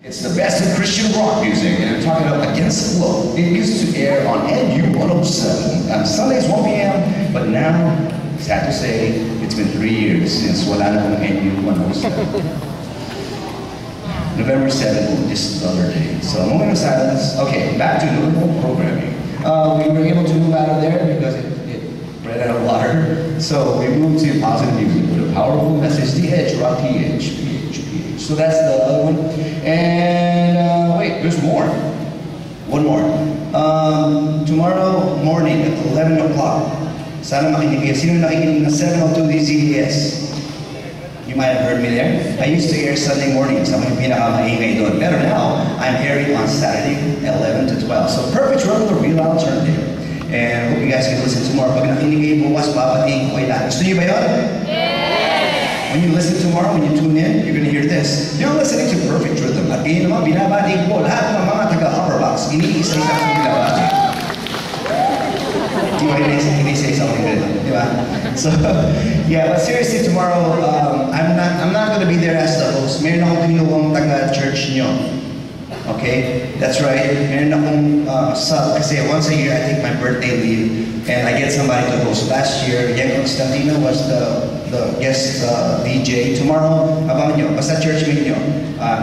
It's the best of Christian rock music, and I'm talking about Against the Flow. It used to air on NU 107 on Sundays 1 p.m., but now, sad to say, it's been 3 years since wala na ng NU 107. November 7th, just the other day. So, a moment of silence. Okay, back to normal programming. We were able to move out of there because it ran out of water. So, we moved to positive music with a powerful message, The Edge, Rock PH. So that's the other one. And wait, there's more. One more. Tomorrow morning at 11 o'clock, sana makinig kayo. Sino nakikinig na 702 DZS? You might have heard me there. I used to air Sunday mornings. Ako yung pinakamaingay doon. Pero now, I'm airing on Saturday, 11 to 12. So Perfect Run, the real alternative. And I hope you guys can listen tomorrow. Pag nakinig kayo bukas, babatiin ko kayo lahat. Gusto niyo ba yun? When you listen tomorrow, when you tune in, you're going to hear this. You're listening to Perfect Rhythm. At ngayon naman, binabati ko lahat ng mga taga-Upperbox. Iniisa-isa kong binabati. Di ba iniisa-isa kong binabati? Di ba? So, yeah, but seriously, tomorrow, I'm not going to be there as the host. Meron akong tinuwang taga-church nyo. Okay? That's right. Meron akong sub. Kasi once a year, I take my birthday leave. And I get somebody to host. Last year, Yang Constantino was the guest DJ. Tomorrow, abangan nyo, basta church meet nyo.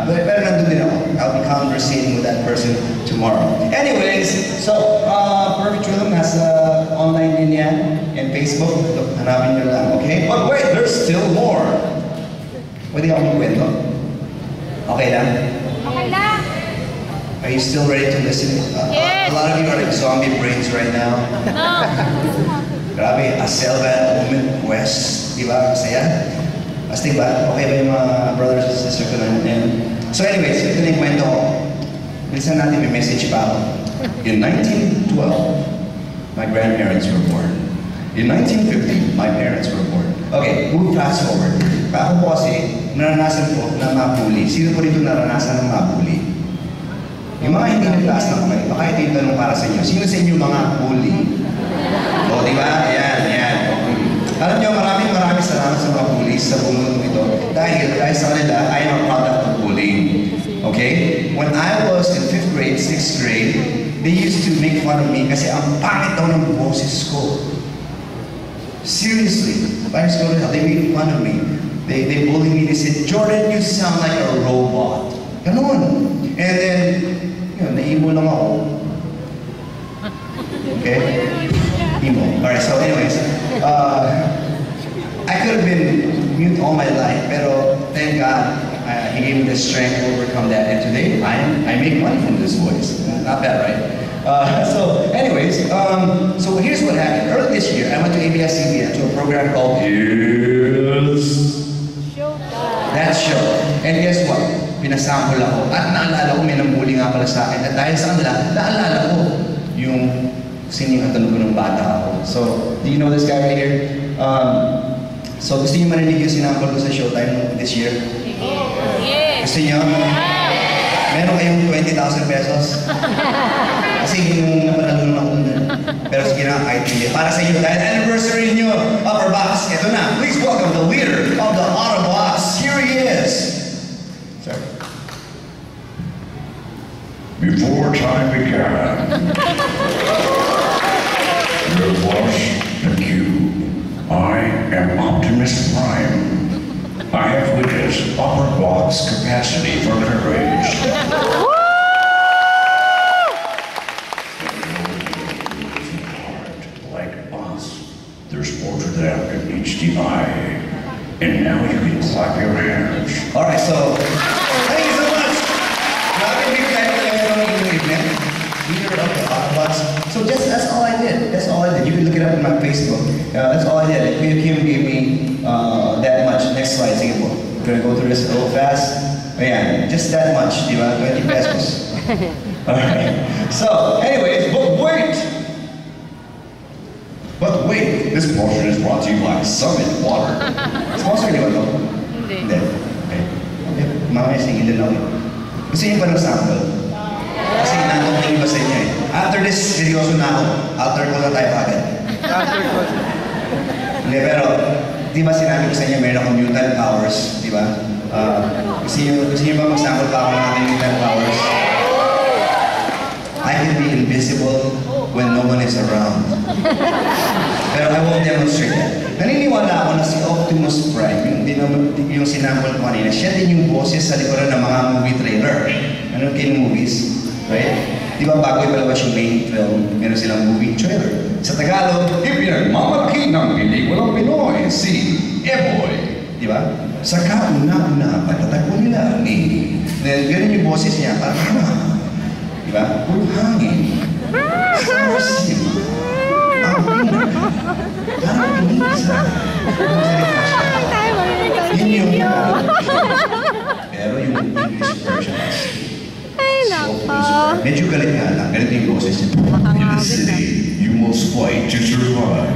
Pero nandun din ako. I'll be conversating with that person tomorrow. Anyways, so, Perfect Rhythm has online din yan. And Facebook, hanapin nyo lang, okay? But wait, there's still more. Pwede ako magkwento? Okay lang? Okay lang. Are you still ready to listen? Yes. A lot of you are like zombie brains right now. Grabe, Aselva, Women West, di ba? Masaya? Astig ba? Okay ba yung mga brothers and sisters ko na? So anyways, ito na yung kwento ko. Bilisan natin, may message pa ako. In 1912, my grandparents were born. In 1950, my parents were born. Okay, move fast forward. Ako po kasi, naranasan ko na mabuli. Sino po rito naranasan ng mabuli? Yung mga hindi nag-class na kamay, baka ito yung tanong para sa inyo. Sino sa inyo mga bully? O, di ba? Ayan. Alam nyo, maraming salamat sa mga bullies sa buong mundo ito. Dahil sa kanila, I am a product of bullying. Okay? When I was in 5th grade, 6th grade, they used to make fun of me kasi ang pangit daw ng boses ko. Seriously, parents go to hell, they made fun of me. They bullied me, they said, Jordan, you sound like a robot. Ganun. And then, yun, na-emo lang ako. Okay? Emo. Alright, so anyways, I could have been mute all my life, pero thank God, He gave me the strength to overcome that. And today, I make money from this voice. Not bad, right? So anyways, so here's what happened. Early this year, I went to ABS-CBN to a program called Yes. That show. And guess what? Pinasample ako. At naalala ko, may nambuli nga pala sa akin. At dahil sa kanila, naalala ko yung siningatan ko ng bata ako. So, do you know this guy right here? So, gusto niyo marinig yung sinample ko sa Showtime this year? Yes. Gusto niyo? Meron kayong 20,000 pesos? Kasi yung napanalo naman ako dun. Pero sige na, kahit hindi. Para sa inyo, dahil anniversary niyo, Upperbox, ito na. Please welcome the leader of the Autobots. Here he is. Sorry. Before time began, there was the cube. I am Optimus Prime. I have witnessed Upperbox capacity for courage. Like us, there's more to them than meets the eye. And now you can clap your hands. Alright, so, thank you so much. Grabe big time na lang from yung evening. Leader of the Autobots. So that's all I did. That's all I did. You can look it up on my Facebook. That's all I did. Kim gave me that much. Next slide, sige po. I'm gonna go through this real fast. Ayan, just that much, di ba? 20 pesos. Alright. So, anyways, but wait, this portion is brought to you by Summit Water. Sponsor niyo ba ito? Hindi. Okay. Mamaya singin din ako. Gusto niyo ba ng sample? Kasi nanong ko iba sa inyo eh. After this, seryoso na ako. After ko na tayo agad. Hindi, pero, di ba sinabi ko sa inyo, meron akong mutant powers, di ba? Gusto niyo ba mag-sample pa ako ng aking mutant when no one is around. Pero I won't demonstrate that. Naniniwala ako na si Optimus Prime, yung sinambol ko kanina, siya din yung boses sa likuran ng mga movie trailer. Ano kayo movies? Right? Di ba bago ipalabas yung main film, meron silang movie trailer. Sa Tagalog, ipinagmamalaki ng pelikulang Pinoy si Eboy. Di ba? Sa kauna-una, pagtatakbo nila ni... Then, ganun yung boses niya, parang di ba? Puro hangin. Summer cinema. Ang pinaka. Parang pinisa. Yun yung... Pero yung English version is... Medyo galit nga lang. Ganito yung boses niya. In the city, you must fight to survive.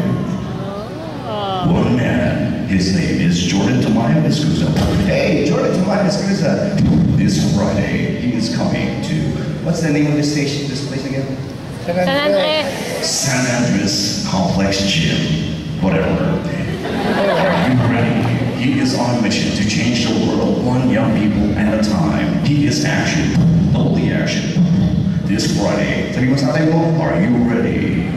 One man, his name is Jordan Tamayo Escuza. Hey, Jordan Tamayo Escuza. This Friday, he is coming to What's the name of this station, this place again? San Andres. San Andres Complex Gym. Whatever. Are you ready? He is on a mission to change the world one young people at a time. He is action. Only action. This Friday. Sabi mo sa atin mo, Are you ready?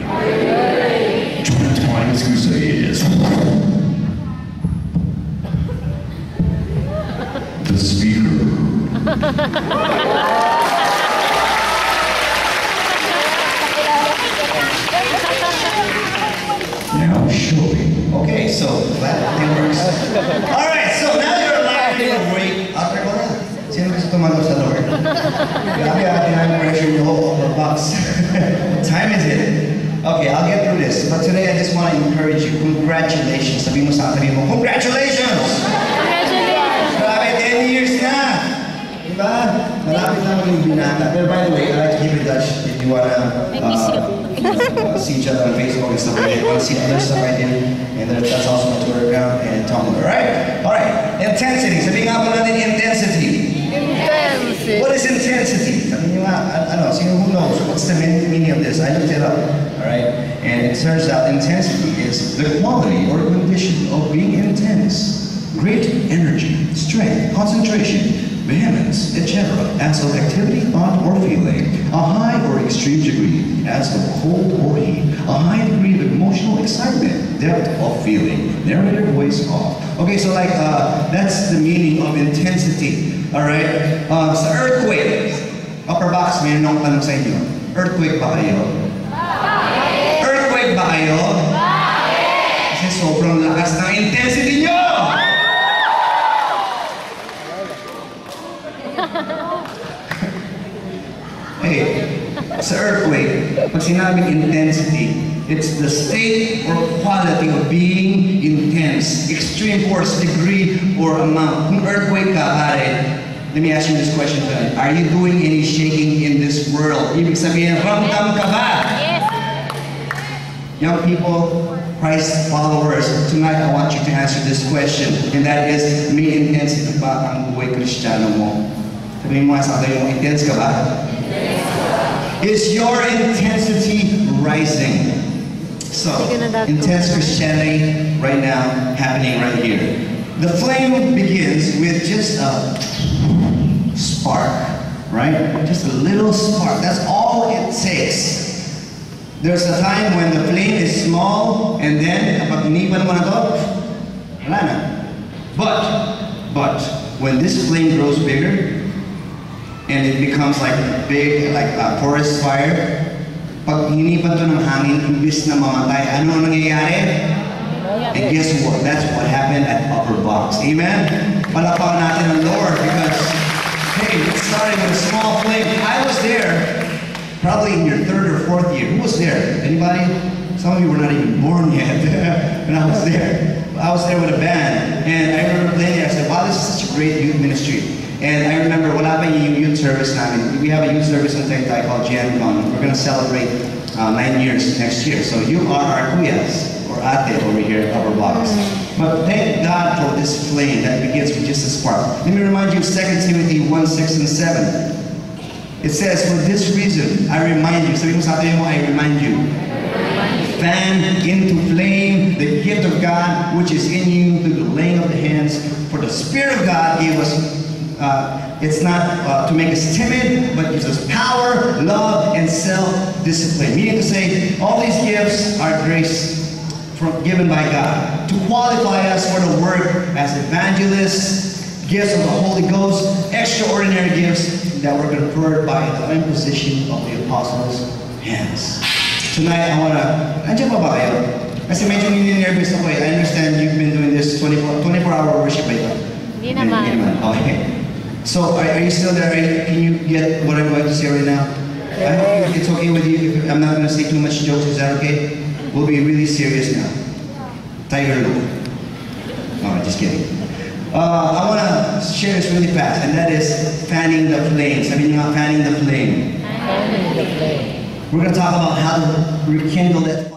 Jordan Tamayo Escuza is the speaker. Now showing. okay, so glad it works. Alright, so now you're alive in a break. After ko na. Sino gusto tumalo sa Lord? Grabe ating pressure nyo over box. What time is it? Okay, I'll get through this. But today I just want to encourage you. Congratulations. Sabi mo sa akin mo, congratulations! Congratulations. Grabe, 10 years na! Diba? Malapit lang maging binata. Pero by the way, I like to keep in touch if you wanna I miss you. see each other on Facebook and stuff like that. You wanna see other stuff I do. And that's also my Twitter account and Tumblr. Alright? Alright. Intensity. Sabi nga po natin intensity. Intensity. What is intensity? Sabi niyo nga, ano, who knows? What's the meaning of this? I looked it up. Alright? And it turns out intensity is the quality or condition of being intense. Great energy, strength, concentration, vehemence, etc. as of activity, thought, or feeling. A high or extreme degree as of cold or heat. A high degree of emotional excitement, depth of feeling. Narrator voice off. Okay, so like, that's the meaning of intensity. Alright? Sa earthquake, upper box, may nung tanong sa inyo. Earthquake ba kayo? Earthquake ba kayo? Kasi sobrang lakas ng intensity nyo! Hey, sa earthquake, pag sinabing intensity, it's the state or quality of being intense, extreme force, degree, or amount. Kung earthquake ka, pare, let me ask you this question tonight. Are you doing any shaking in this world? Ibig sabihin, ramdam ka ba? Yes. Young people, Christ followers, tonight I want you to answer this question, and that is, may intensity ba ang buhay Kristiyano mo? Sabihin mo nga sa akin, intense ka ba? Is your intensity rising? So, intense Christianity right now, happening right here. The flame begins with just a spark, right? Just a little spark. That's all it takes. There's a time when the flame is small, and then, kapag inipan mo na to, wala na. But, when this flame grows bigger, and it becomes like big, like a forest fire, pag hinipan to ng hangin, imbis na mamatay, ano nangyayari? And guess what? That's what happened at Upper Box. Amen? Palakpakan natin ang Lord because, hey, it started with a small flame. I was there, probably in your 3rd or 4th year. Who was there? Anybody? Some of you were not even born yet when I was there. I was there with a band, and I remember playing there. I said, wow, this is such a great youth ministry. And I remember wala pa yung youth service namin. We have a youth service in Taytay called GenCon. We're going to celebrate 9 years next year. So you are our kuyas, or ate over here at Upper Blocks. But thank God for this flame that begins with just a spark. Let me remind you of 2 Timothy 1:6 and 7. It says, for this reason, I remind you. Sabi mo sa atin mo, I remind you. Fan into flame the gift of God which is in you through the laying of the hands. For the Spirit of God gave us It's not to make us timid, but gives us power, love, and self-discipline. Meaning to say, all these gifts are grace given by God to qualify us for the work as evangelists, gifts of the Holy Ghost, extraordinary gifts that were conferred by the imposition of the apostles' hands. Tonight, I want to, nandiyan pa ba kayo? Kasi medyo nini-nervous ako eh. I understand you've been doing this 24-hour worship ba ito? Hindi naman. Okay. So, are you still there? Can you get what I'm going to say right now? I hope it's okay with you. If I'm not going to say too much jokes. Is that okay? We'll be really serious now. Tiger look. Alright, just kidding. I want to share this really fast, and that is fanning the flames. I mean, you're not fanning the flame. Fanning the flame. We're going to talk about how to rekindle that